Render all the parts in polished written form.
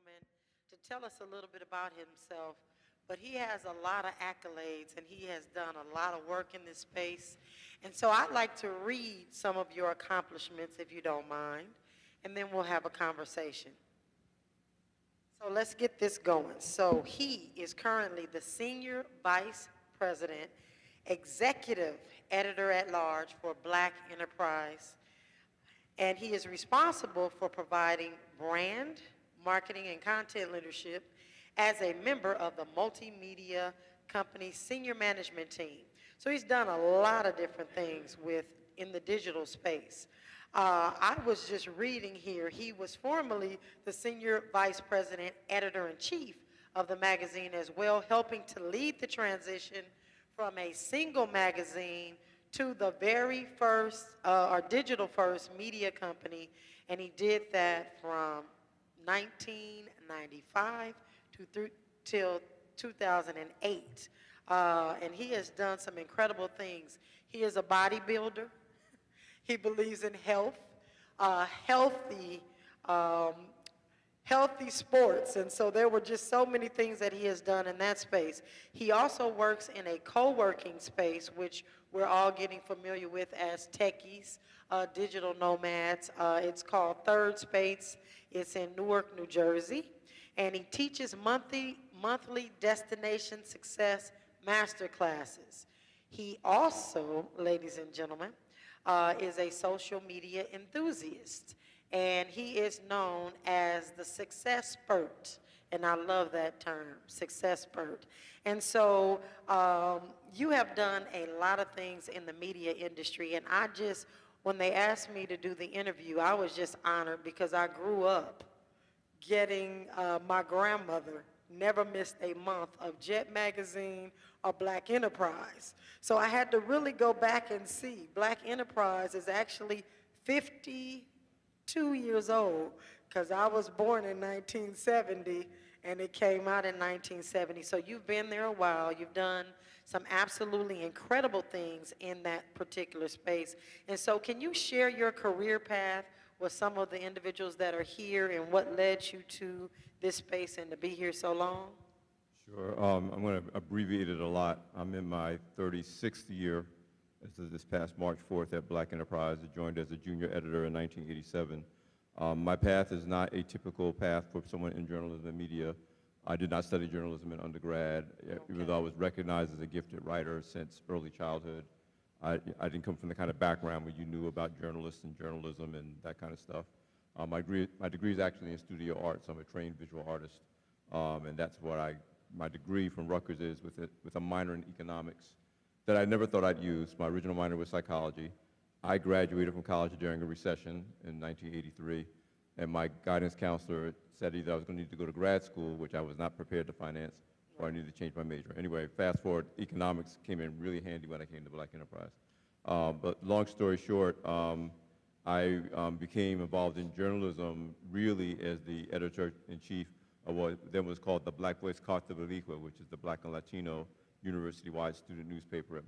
gentleman to tell us a little bit about himself. But he has a lot of accolades and he has done a lot of work in this space. And so I'd like to read some of your accomplishments, if you don't mind, and then we'll have a conversation. So let's get this going. So he is currently the Senior Vice President, Executive Editor at Large for Black Enterprise, and he is responsible for providing brand, marketing, and content leadership as a member of the multimedia company's senior management team. So he's done a lot of different things in the digital space. I was just reading here, he was formerly the Senior Vice President, Editor-in-Chief of the magazine as well, helping to lead the transition from a single magazine to the very first, or digital first media company, and he did that from 1995 till 2008. And he has done some incredible things. He is a bodybuilder. He believes in health, healthy, healthy sports, and so there were just so many things that he has done in that space. He also works in a co-working space, which we're all getting familiar with as techies, digital nomads. It's called Third Space. It's in Newark, New Jersey, and he teaches monthly destination success master classes. He also, ladies and gentlemen, is a social media enthusiast, and he is known as the Success Spurt, and I love that term, Success Spurt. And so you have done a lot of things in the media industry, and when they asked me to do the interview, I was just honored because I grew up getting my grandmother never missed a month of Jet Magazine or Black Enterprise. So I had to really go back and see. Black Enterprise is actually 52 years old because I was born in 1970 and it came out in 1970. So you've been there a while. You've done some absolutely incredible things in that particular space. And so can you share your career path with some of the individuals that are here and what led you to this space and to be here so long? Sure. I'm going to abbreviate it a lot. I'm in my 36th year as of this past March 4th at Black Enterprise. I joined as a junior editor in 1987. My path is not a typical path for someone in journalism and media. I did not study journalism in undergrad, even though I was recognized as a gifted writer since early childhood. I didn't come from the kind of background where you knew about journalists and journalism and that kind of stuff. My degree is actually in studio arts. I'm a trained visual artist, and that's what my degree from Rutgers is, with a minor in economics that I never thought I'd use. My original minor was psychology. I graduated from college during a recession in 1983, and my guidance counselor said either I was going to need to go to grad school, which I was not prepared to finance, or I needed to change my major. Anyway, fast forward, economics came in really handy when I came to Black Enterprise. But long story short, I became involved in journalism really as the editor-in-chief of what then was called the Black Voice Carta Boricua, which is the Black and Latino university-wide student newspaper at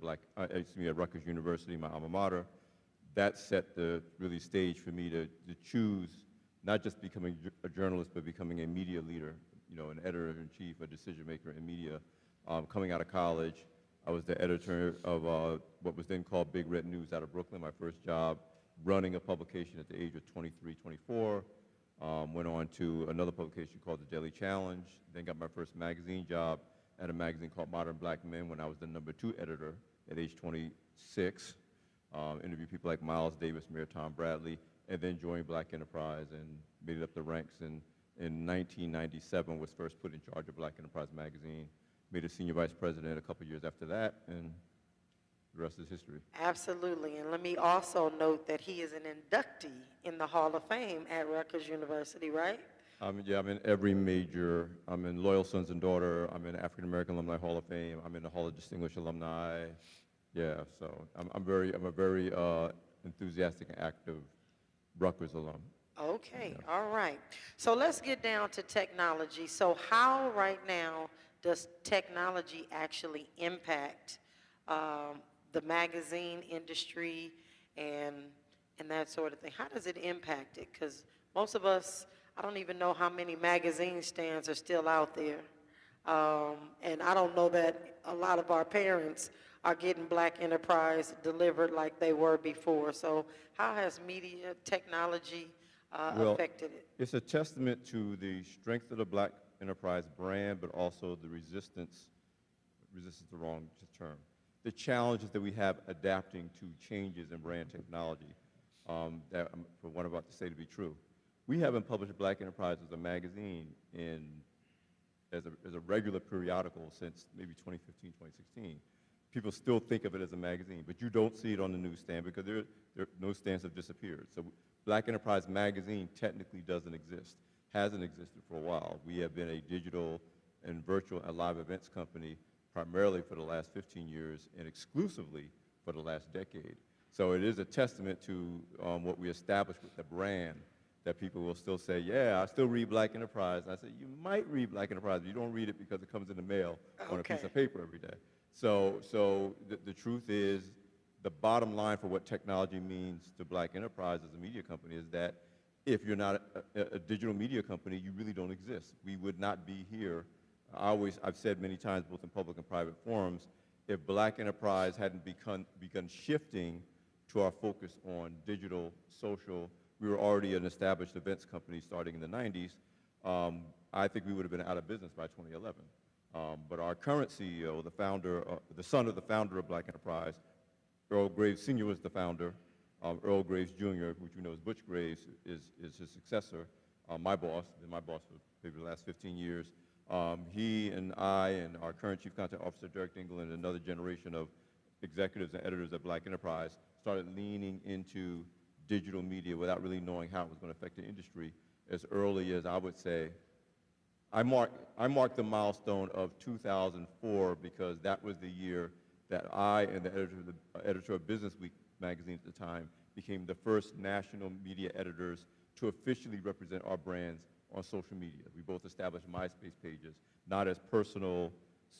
Rutgers University, my alma mater. That set the really stage for me to choose not just becoming a journalist, but becoming a media leader, an editor-in-chief, a decision-maker in media. Coming out of college, I was the editor of what was then called Big Red News out of Brooklyn, my first job, running a publication at the age of 23, 24. Went on to another publication called The Daily Challenge, then got my first magazine job at a magazine called Modern Black Men when I was the #2 editor at age 26. Interviewed people like Miles Davis, Mayor Tom Bradley, and then joined Black Enterprise and made it up the ranks. And in 1997 was first put in charge of Black Enterprise magazine, made a senior vice president a couple years after that, and the rest is history. Absolutely, and let me also note that he is an inductee in the Hall of Fame at Rutgers University, right? Yeah, I'm in every major. I'm in Loyal Sons and Daughter. I'm in African American Alumni Hall of Fame. I'm in the Hall of Distinguished Alumni. Yeah, so I'm a very enthusiastic and active Rutgers alum. Okay, Yeah. all right. So let's get down to technology. So how right now does technology actually impact the magazine industry and that sort of thing? How does it impact it? Because most of us, I don't even know how many magazine stands are still out there. And I don't know that a lot of our parents are getting Black Enterprise delivered like they were before. So how has media technology Well, affected it? it's a testament to the strength of the Black Enterprise brand, but also the resistance is the wrong term, the challenges that we have adapting to changes in brand technology that for what I'm about to say to be true. We haven't published Black Enterprise as a magazine as a regular periodical since maybe 2015, 2016. People still think of it as a magazine, but you don't see it on the newsstand because no stands have disappeared. So Black Enterprise Magazine technically doesn't exist, hasn't existed for a while. We have been a digital and virtual and live events company primarily for the last 15 years and exclusively for the last decade. So it is a testament to what we established with the brand that people will still say, yeah, I still read Black Enterprise. And I say, you might read Black Enterprise, but you don't read it because it comes in the mail on a piece of paper every day. So the truth is, the bottom line for what technology means to Black Enterprise as a media company is that if you're not a digital media company, you really don't exist. We would not be here. I've said many times, both in public and private forums, if Black Enterprise hadn't begun shifting to our focus on digital, social, we were already an established events company starting in the 90s, I think we would have been out of business by 2011. But our current CEO, the founder, the son of the founder of Black Enterprise, Earl Graves Sr. was the founder. Earl Graves Jr., which we know as Butch Graves, is his successor. My boss, been my boss for maybe the last 15 years. He and I and our current Chief Content Officer, Derek Dingle, and another generation of executives and editors at Black Enterprise started leaning into digital media without really knowing how it was going to affect the industry as early as, I would say, I marked the milestone of 2004 because that was the year that I and the editor of Business Week magazine at the time became the first national media editors to officially represent our brands on social media. We both established MySpace pages, not as personal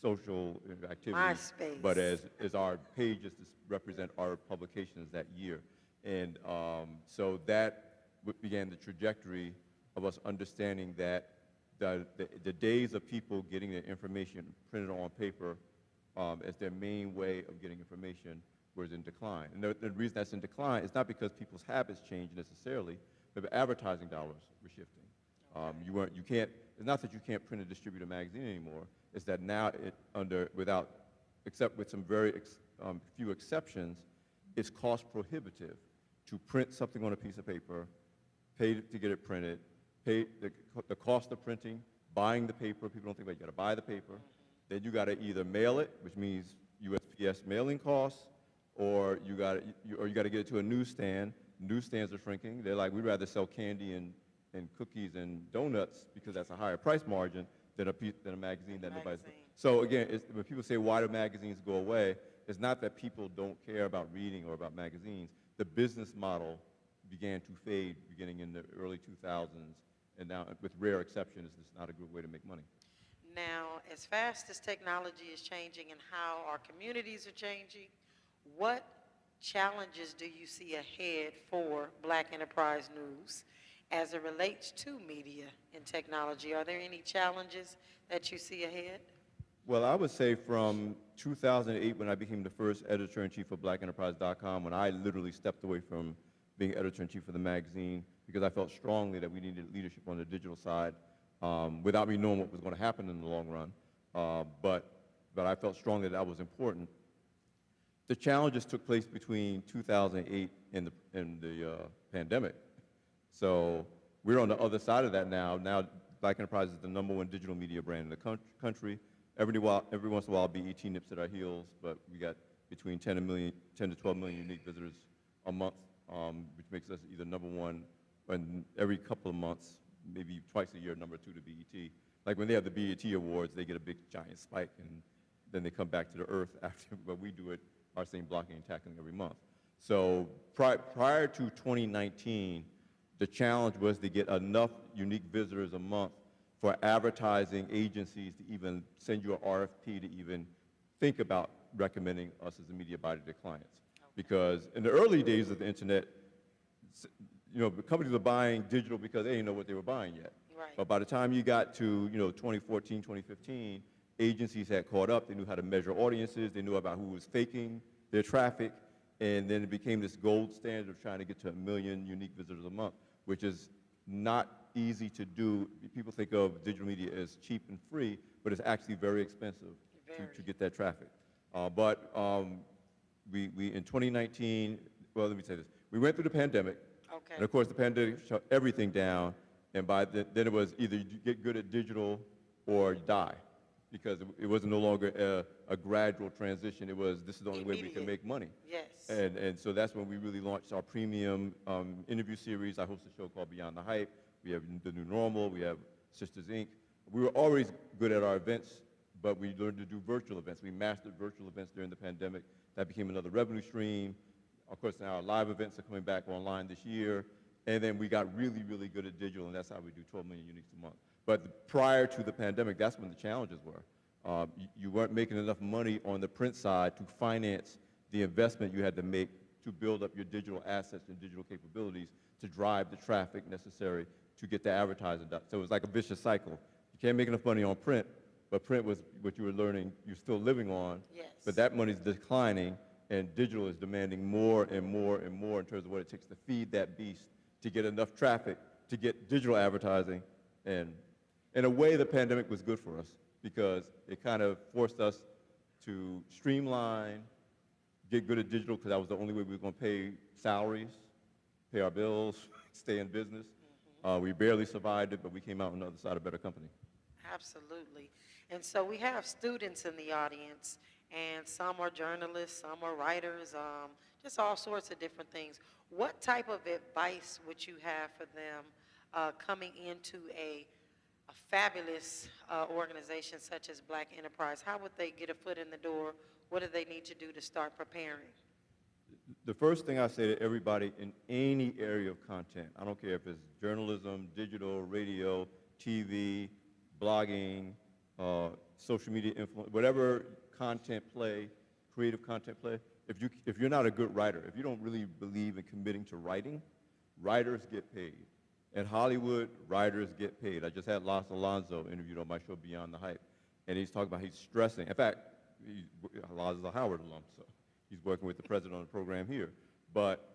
social activities, MySpace. but as our pages to represent our publications that year. And so that began the trajectory of us understanding that the days of people getting their information printed on paper as their main way of getting information was in decline. And the reason that's in decline is not because people's habits changed necessarily, but advertising dollars were shifting. It's not that you can't print and distribute a magazine anymore. It's that now except with some very few exceptions, it's cost prohibitive to print something on a piece of paper, pay to get it printed, pay the cost of printing, buying the paper. People don't think about it. You got to buy the paper. Then you got to either mail it, which means USPS mailing costs, or you got to get it to a newsstand. Newsstands are shrinking. They're like, we'd rather sell candy and cookies and donuts because that's a higher price margin than a magazine that nobody's. So again, when people say, why do magazines go away, it's not that people don't care about reading or about magazines. The business model began to fade beginning in the early 2000s, and now, with rare exceptions, it's not a good way to make money. Now, as fast as technology is changing and how our communities are changing, what challenges do you see ahead for Black Enterprise News as it relates to media and technology? Are there any challenges that you see ahead? Well, I would say from 2008, when I became the first editor-in-chief of BlackEnterprise.com, when I literally stepped away from being editor-in-chief of the magazine because I felt strongly that we needed leadership on the digital side without me knowing what was going to happen in the long run. But I felt strongly that was important. The challenges took place between 2008 and the pandemic. So we're on the other side of that now. Now Black Enterprise is the #1 digital media brand in the country. Every once in a while, BET nips at our heels, but we got between 10 to 12 million unique visitors a month, which makes us either #1 and every couple of months, maybe twice a year, #2 to BET. Like when they have the BET Awards, they get a big giant spike, and then they come back to the earth after, but we do it our same blocking and tackling every month. So prior to 2019, the challenge was to get enough unique visitors a month for advertising agencies to even send you an RFP to even think about recommending us as a media buyer to their clients. Because in the early days of the internet, the companies were buying digital because they didn't know what they were buying yet. Right. But by the time you got to, 2014, 2015, agencies had caught up. They knew how to measure audiences. They knew about who was faking their traffic. And then it became this gold standard of trying to get to 1 million unique visitors a month, which is not easy to do. People think of digital media as cheap and free, but it's actually very expensive to get that traffic. We in 2019, well, let me say this. We went through the pandemic. Okay. And of course, the pandemic shut everything down. And then it was either you get good at digital or you die, because it was no longer a gradual transition. It was, this is the only way we can make money. Yes. And so that's when we really launched our premium interview series. I host a show called Beyond the Hype. We have The New Normal. We have Sisters Inc. We were always good at our events, but we learned to do virtual events. We mastered virtual events during the pandemic. That became another revenue stream. Of course, now our live events are coming back online this year. And then we got really, really good at digital, and that's how we do 12 million uniques a month. But prior to the pandemic, that's when the challenges were. You weren't making enough money on the print side to finance the investment you had to make to build up your digital assets and digital capabilities to drive the traffic necessary to get the advertising done. So it was like a vicious cycle. You can't make enough money on print, but print was what you were learning, you're still living on. Yes. But that money's declining, and digital is demanding more and more and more in terms of what it takes to feed that beast, to get enough traffic, to get digital advertising. And in a way, the pandemic was good for us because it kind of forced us to streamline, get good at digital, because that was the only way we were going to pay salaries, pay our bills, stay in business. We barely survived it, but we came out on the other side a better company. Absolutely. And so we have students in the audience, and some are journalists, some are writers, just all sorts of different things. What type of advice would you have for them coming into a fabulous organization such as Black Enterprise? How would they get a foot in the door? What do they need to do to start preparing? The first thing I say to everybody in any area of content, I don't care if it's journalism, digital, radio, TV, blogging, social media influence, whatever content play, creative content play, if you're not a good writer, if you don't really believe in committing to writing, writers get paid. At Hollywood, writers get paid. I just had Los Alonso interviewed on my show Beyond the Hype, and he's talking about he's stressing. In fact, Los is a Howard alum, so he's working with the president on the program here. But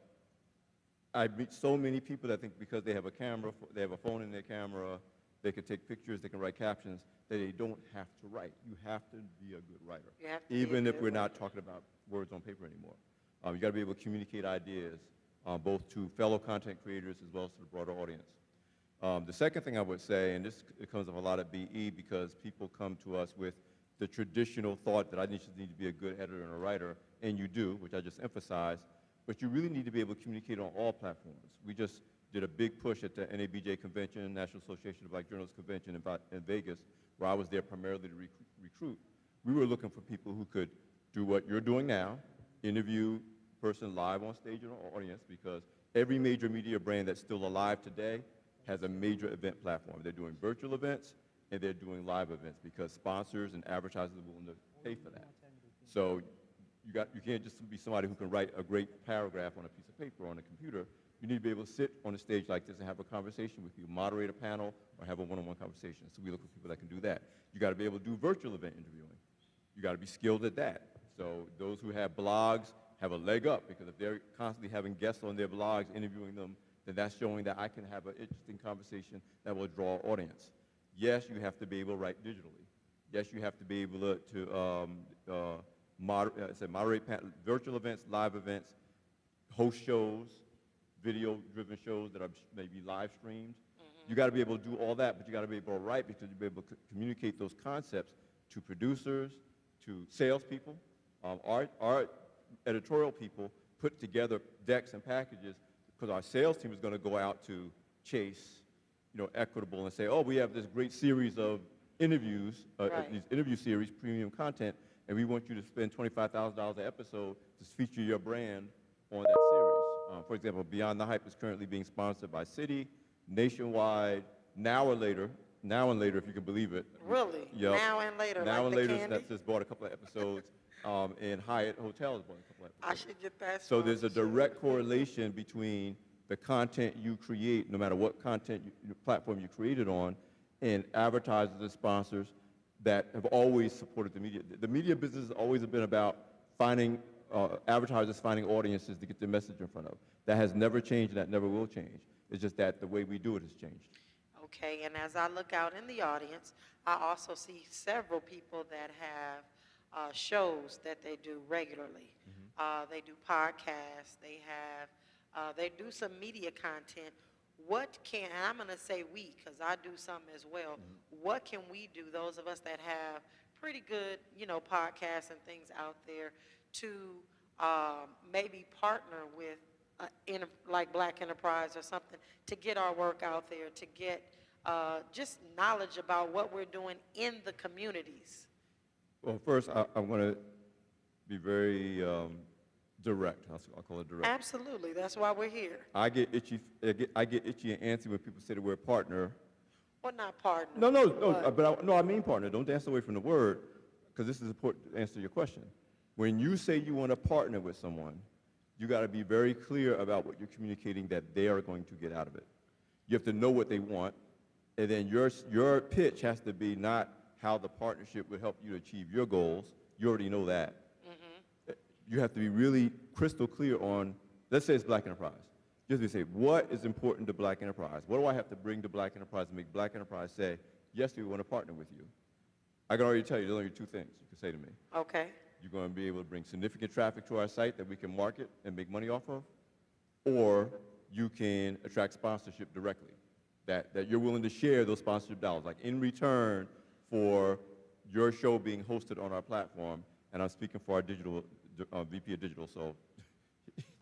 I meet so many people that think because they have a camera, they have a phone in their camera, they can take pictures, they can write captions, that they don't have to write. You have to be a good writer, even if we're not talking about words on paper anymore. You got to be able to communicate ideas, both to fellow content creators as well as to the broader audience. The second thing I would say, and this comes up a lot at BE because people come to us with the traditional thought that I need to be a good editor and a writer, and you do, which I just emphasized, but you really need to be able to communicate on all platforms. We just did a big push at the NABJ convention, National Association of Black Journalists Convention in Vegas, where I was there primarily to recruit. We were looking for people who could do what you're doing now, interview a person live on stage in our audience, because every major media brand that's still alive today has a major event platform. They're doing virtual events and they're doing live events because sponsors and advertisers are willing to pay for that. So you can't just be somebody who can write a great paragraph on a piece of paper on a computer. You need to be able to sit on a stage like this and have a conversation with you, moderate a panel, or have a one-on-one conversation. So we look for people that can do that. You got to be able to do virtual event interviewing. You got to be skilled at that. So those who have blogs have a leg up, because if they're constantly having guests on their blogs, interviewing them, then that's showing that I can have an interesting conversation that will draw an audience. Yes, you have to be able to write digitally. Yes, you have to be able to moderate virtual events, live events, host shows, video-driven shows that are maybe live streamed. You got to be able to do all that, but you got to be able to write, because you'll be able to communicate those concepts to producers, to salespeople. Our editorial people put together decks and packages, because our sales team is going to go out to Chase, Equitable, and say, oh, we have this great series of interviews, these interview series, premium content, and we want you to spend $25,000 an episode to feature your brand on that series. For example, Beyond the Hype is currently being sponsored by Citi, Nationwide, Now and Later, if you can believe it. Really? Yep. Now and Later, Now like and the Later, candy? that's just bought a couple of episodes, and Hyatt Hotels bought a couple of episodes. I should get that. So there's a sponsorship. direct correlation between the content you create, no matter what platform you create it on, and advertisers and sponsors that have always supported the media. The media business has always been about finding, advertisers finding audiences to get their message in front of. That has never changed, and that never will change. It's just that the way we do it has changed. Okay, and as I look out in the audience, I also see several people that have shows that they do regularly. They do podcasts, they do some media content. What can, and I'm going to say we, because I do some as well, what can we do, those of us that have pretty good, podcasts and things out there, to maybe partner with, like Black Enterprise or something, to get our work out there, to get just knowledge about what we're doing in the communities? Well, first, I'm going to be very direct. I'll call it direct. Absolutely. That's why we're here. I get itchy and antsy when people say the word partner. Well, not partner. No, I mean partner. Don't dance away from the word, because this is important to answer your question. When you say you want to partner with someone, you got to be very clear about what you're communicating that they are going to get out of it. You have to know what they want, and then your pitch has to be not how the partnership would help you to achieve your goals. You already know that. You have to be really crystal clear on, let's say it's Black Enterprise. You have to say, what is important to Black Enterprise? What do I have to bring to Black Enterprise to make Black Enterprise say, yes, we want to partner with you? I can already tell you, there's only two things you can say to me. Okay. You're going to be able to bring significant traffic to our site that we can market and make money off of, or you can attract sponsorship directly, that you're willing to share those sponsorship dollars. Like in return for your show being hosted on our platform, and I'm speaking for our VP of Digital, so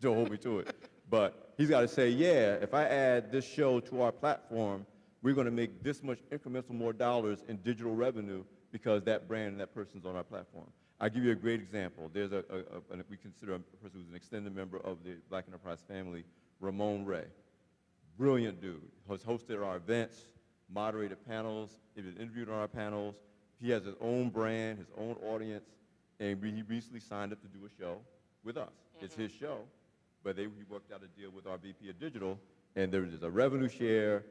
don't hold me to it. But he's got to say, yeah, if I add this show to our platform, we're going to make this much incremental more dollars in digital revenue because that brand and that person's on our platform. I'll give you a great example. There's we consider a person who's an extended member of the Black Enterprise family, Ramon Ray. Brilliant dude. Has hosted our events, moderated panels, he was interviewed on our panels. He has his own brand, his own audience, and he recently signed up to do a show with us. It's his show, but he worked out a deal with our VP of Digital, and there's a revenue share,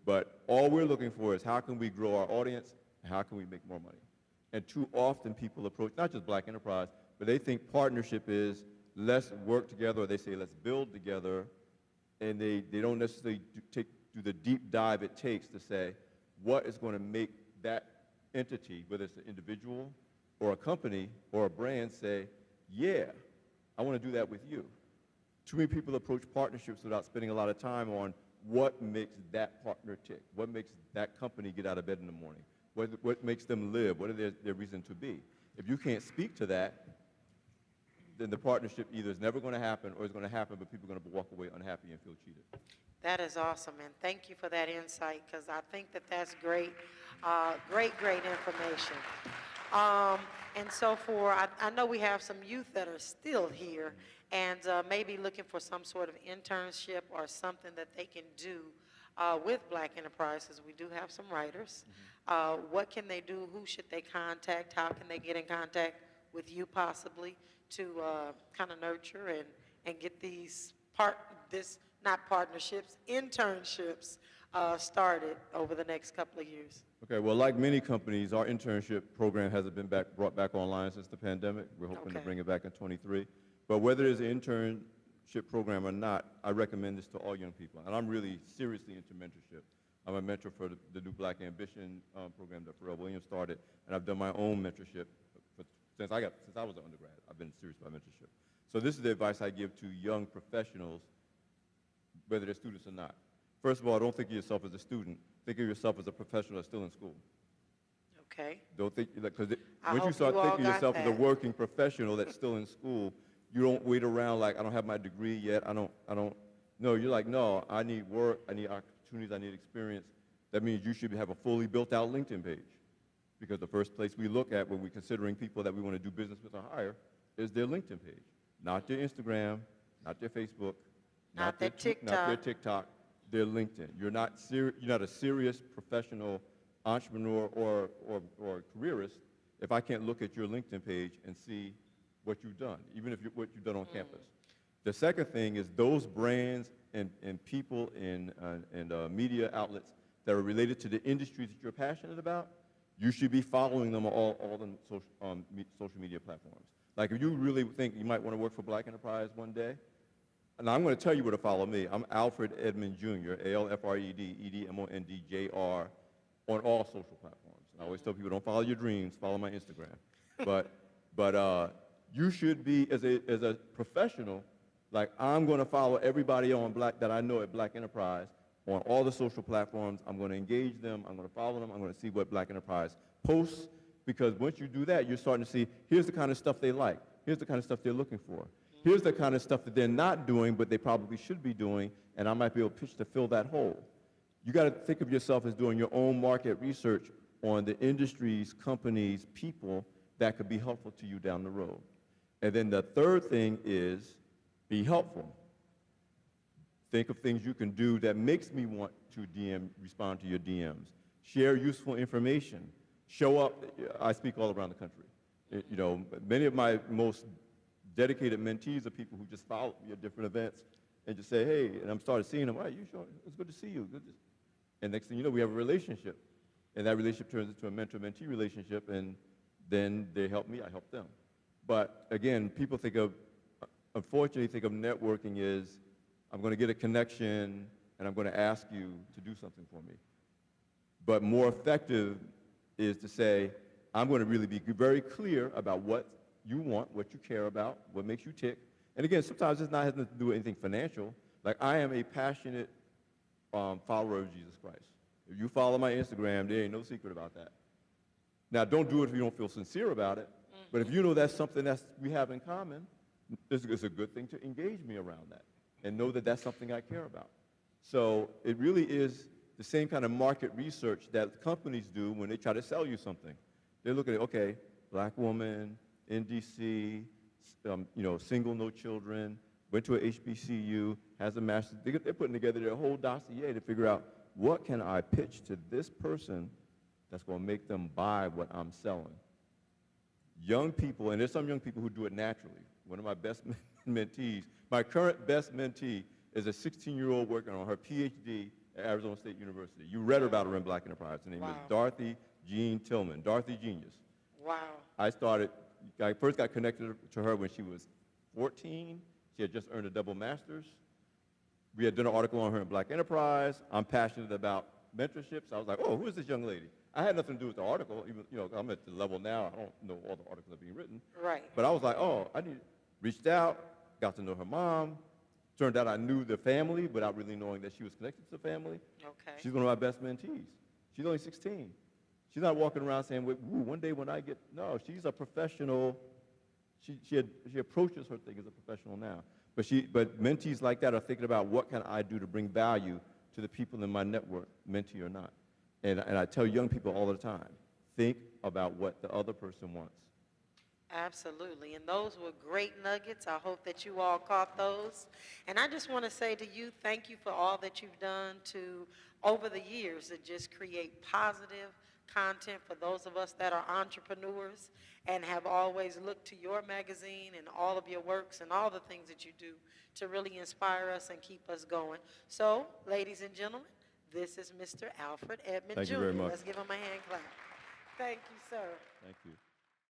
but all we're looking for is how can we grow our audience, and how can we make more money? And too often people approach, not just Black Enterprise, but they think partnership is let's work together, or they say let's build together, and they don't necessarily do the deep dive it takes to say what is going to make that entity, whether it's an individual or a company or a brand, say, yeah, I want to do that with you. Too many people approach partnerships without spending a lot of time on what makes that partner tick, what makes that company get out of bed in the morning, what makes them live, what are their reason to be. If you can't speak to that, then the partnership either is never going to happen or is going to happen, but people are going to walk away unhappy and feel cheated. That is awesome, and thank you for that insight, because I think that that's great, great information. And so I know we have some youth that are still here and maybe looking for some sort of internship or something that they can do with Black Enterprises. We do have some writers. What can they do? Who should they contact? How can they get in contact with you possibly to kind of nurture and get these not partnerships, internships started over the next couple of years? Okay, well, like many companies, our internship program hasn't been brought back online since the pandemic. We're hoping to bring it back in 23. But whether there's an internship program or not, I recommend this to all young people. And I'm really seriously into mentorship. I'm a mentor for the new Black Ambition program that Pharrell Williams started, and I've done my own mentorship since I was an undergrad. I've been serious about mentorship. So this is the advice I give to young professionals, whether they're students or not. First of all, don't think of yourself as a student. Think of yourself as a professional that's still in school. Okay. Don't think, because once you start thinking of yourself as a working professional that's still in school, you don't wait around like, I don't have my degree yet, no, you're like, no, I need work, I need opportunities, I need experience. That means you should have a fully built out LinkedIn page, because the first place we look at when we're considering people that we want to do business with or hire is their LinkedIn page. Not their Instagram, not their Facebook, not their TikTok. Not their TikTok, their LinkedIn. You're not a serious professional entrepreneur or careerist if I can't look at your LinkedIn page and see what you've done, even if what you've done on campus. The second thing is those brands and people and media outlets that are related to the industries that you're passionate about, you should be following them on all the social media platforms. Like if you really think you might want to work for Black Enterprise one day, and I'm going to tell you where to follow me. I'm Alfred Edmond Jr., A-L-F-R-E-D, E-D-M-O-N-D-J-R, on all social platforms. And I always tell people, don't follow your dreams, follow my Instagram. But you should be, as a professional, like I'm going to follow everybody that I know at Black Enterprise on all the social platforms. I'm going to engage them. I'm going to follow them. I'm going to see what Black Enterprise posts, because once you do that, you're starting to see, here's the kind of stuff they like. Here's the kind of stuff they're looking for. Here's the kind of stuff that they're not doing, but they probably should be doing, and I might be able to pitch to fill that hole. You got to think of yourself as doing your own market research on the industries, companies, people that could be helpful to you down the road. And then the third thing is be helpful. Think of things you can do that makes me want to respond to your DMs. Share useful information. Show up. I speak all around the country. You know, many of my most dedicated mentees are people who just follow me at different events and just say, hey, and I'm started seeing them, all right, you sure? It's good to see you. And next thing you know, we have a relationship. And that relationship turns into a mentor-mentee relationship, and then they help me, I help them. But again, people unfortunately think of networking as, I'm going to get a connection, and I'm going to ask you to do something for me. But more effective is to say, I'm going to really be very clear about what you want, what you care about, what makes you tick. And again, sometimes it's not has nothing to do with anything financial. Like I am a passionate follower of Jesus Christ. If you follow my Instagram, there ain't no secret about that. Now, don't do it if you don't feel sincere about it. But if you know that's something that we have in common, it's a good thing to engage me around that and know that that's something I care about. So it really is the same kind of market research that companies do when they try to sell you something. They're looking at, okay, Black woman, in DC, single, no children, went to a HBCU, has a master's. They're putting together their whole dossier to figure out what can I pitch to this person that's going to make them buy what I'm selling. Young people, and there's some young people who do it naturally. One of my best mentees, my current best mentee is a 16-year-old working on her PhD at Arizona State University. You read about her in Black Enterprise. Her name is Dorothy Jean Tillman, Dorothy Genius. Wow. I first got connected to her when she was 14. She had just earned a double master's. We had done an article on her in Black Enterprise. I'm passionate about mentorship, so I was like, oh, who is this young lady? I had nothing to do with the article. Even, I'm at the level now, I don't know all the articles that are being written. Right. But I was like, reached out, got to know her mom. Turned out I knew the family without really knowing that she was connected to the family. Okay. She's one of my best mentees. She's only 16. She's not walking around saying, one day when I get, no, she's a professional. She approaches her thing as a professional now. But mentees like that are thinking about what can I do to bring value to the people in my network, mentee or not. And I tell young people all the time, think about what the other person wants. Absolutely, and those were great nuggets. I hope that you all caught those. And I just want to say to you, thank you for all that you've done over the years to just create positive content for those of us that are entrepreneurs and have always looked to your magazine and all of your works and all the things that you do to really inspire us and keep us going. So, ladies and gentlemen, this is Mr. Alfred Edmond Jr. Thank you very much. Let's give him a hand clap. Thank you, sir. Thank you.